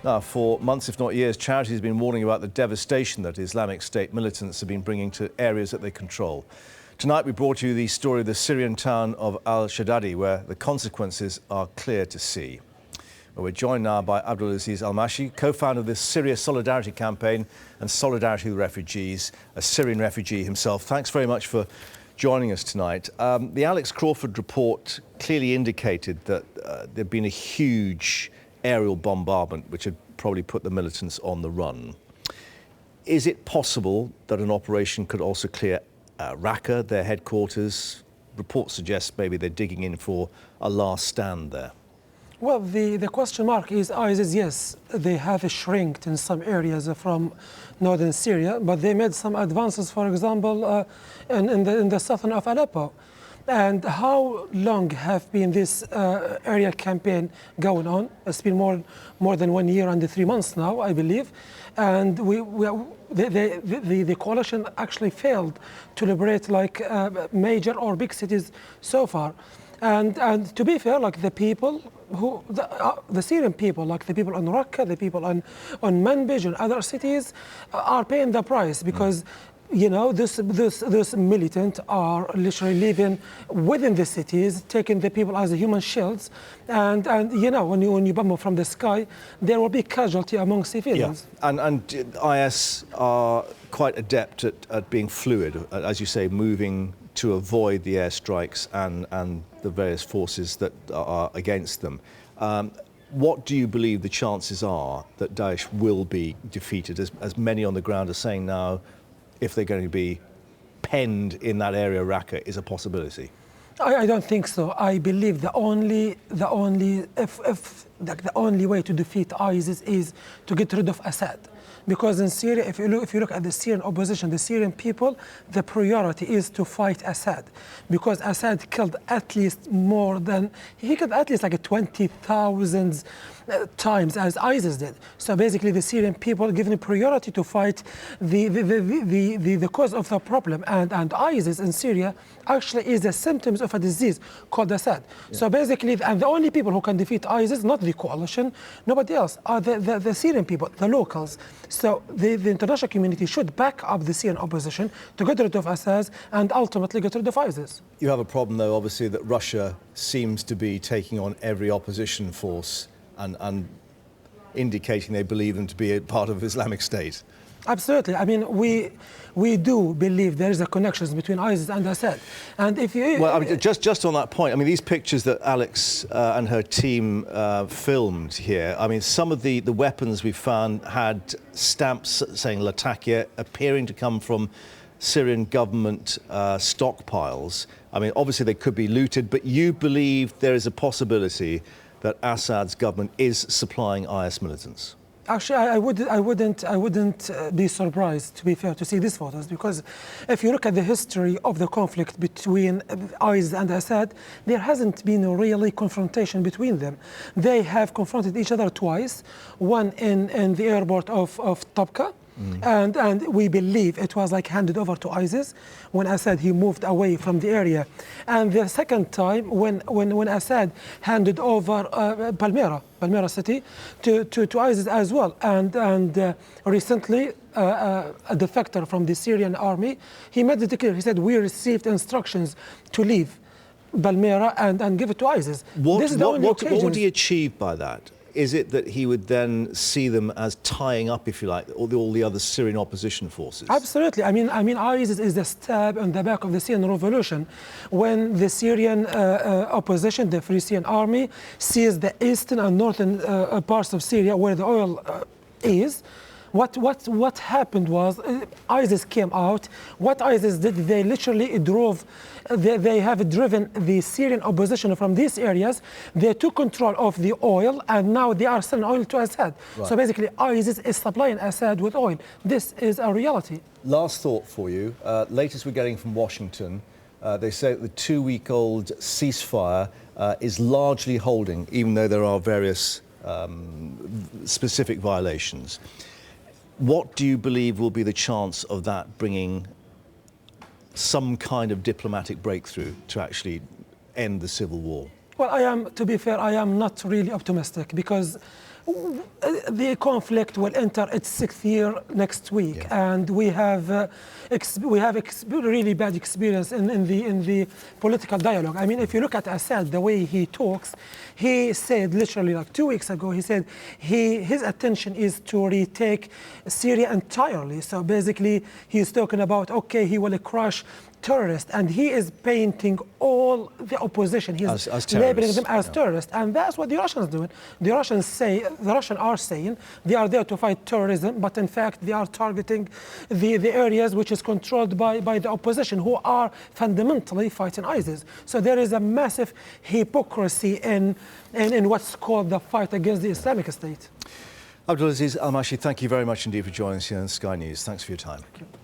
Now, for months, if not years, charities have been warning about the devastation that Islamic State militants have been bringing to areas that they control. Tonight, we brought you the story of the Syrian town of Al-Shaddadi, where the consequences are clear to see. Well, we're joined now by Abdulaziz Almashi, co-founder of the Syria Solidarity Campaign and Solidarity with Refugees, a Syrian refugee himself. Thanks very much for joining us tonight. The Alex Crawford report clearly indicated that there'd been a huge aerial bombardment which had probably put the militants on the run. Is it possible that an operation could also clear Raqqa, their headquarters? Reports suggest maybe they're digging in for a last stand there. Well, the question mark is ISIS, yes, they have shrinked in some areas from northern Syria, but they made some advances, for example, in the southern of Aleppo. And how long have been this area campaign going on? It's been more than 1 year and 3 months now, I believe. And the coalition actually failed to liberate like major or big cities so far. And to be fair, like the people the Syrian people, like the people on Raqqa, the people on Manbij and other cities, are paying the price because, you know, this militant are literally living within the cities, taking the people as human shields, and you know, when you bomb from the sky, there will be casualty among civilians. Yeah. And IS are quite adept at being fluid, as you say, moving to avoid the airstrikes and the various forces that are against them. What do you believe the chances are that Daesh will be defeated, as many on the ground are saying now, if they're going to be penned in that area, Raqqa, is a possibility? I don't think so. I believe the only way to defeat ISIS is to get rid of Assad. Because in Syria, if you look at the Syrian opposition, the Syrian people, the priority is to fight Assad. Because Assad killed at least like 20,000 times as ISIS did. So basically the Syrian people given priority to fight the cause of the problem. And ISIS in Syria actually is the symptoms of a disease called Assad. Yeah. So basically, and the only people who can defeat ISIS, not the coalition, nobody else, are the Syrian people, the locals. So the international community should back up the Syrian opposition to get rid of Assad and ultimately get rid of ISIS. You have a problem, though, obviously, that Russia seems to be taking on every opposition force and indicating they believe them to be a part of Islamic State. Absolutely. I mean, we do believe there is a connection between ISIS and Assad. And if you... Well, I mean, just on that point, I mean, these pictures that Alex and her team filmed here, I mean, some of the weapons we found had stamps saying Latakia, appearing to come from Syrian government stockpiles. I mean, obviously they could be looted, but you believe there is a possibility that Assad's government is supplying IS militants? Actually, I wouldn't be surprised, to be fair, to see these photos, because if you look at the history of the conflict between ISIS and Assad, there hasn't been a really confrontation between them. They have confronted each other twice, one in the airport of Tabqa, and we believe it was like handed over to ISIS when Assad he moved away from the area, and the second time when Assad handed over Palmyra city to ISIS as well, and recently a defector from the Syrian army, he made it clear. He said, we received instructions to leave Palmyra and give it to ISIS. What would he achieve by that? Is it that he would then see them as tying up, if you like, all the other Syrian opposition forces? Absolutely. I mean, ISIS is the stab on the back of the Syrian revolution. When the Syrian opposition, the Free Syrian Army, sees the eastern and northern parts of Syria where the oil is, what happened was ISIS came out. What ISIS did, they literally drove, they have driven the Syrian opposition from these areas. They took control of the oil, and now they are selling oil to Assad. Right. So basically ISIS is supplying Assad with oil. This is a reality. Last thought for you. Latest we're getting from Washington, they say that the 2-week-old ceasefire is largely holding, even though there are various specific violations. What do you believe will be the chance of that bringing some kind of diplomatic breakthrough to actually end the civil war? Well, to be fair, I am not really optimistic, because The conflict will enter its 6th year next week, and we have really bad experience in the political dialogue. I mean, if you look at Assad, the way he talks, he said literally like 2 weeks ago, he said his attention is to retake Syria entirely. So basically, he's talking about, okay, he will crush terrorists, and he is painting all the opposition. He's labeling them as terrorists, and that's what the Russians are doing. The Russians are saying they are there to fight terrorism, but in fact they are targeting the areas which is controlled by the opposition, who are fundamentally fighting ISIS. So there is a massive hypocrisy in what's called the fight against the Islamic State. Abdulaziz Almashi, thank you very much indeed for joining us here on Sky News. Thanks for your time. Thank you.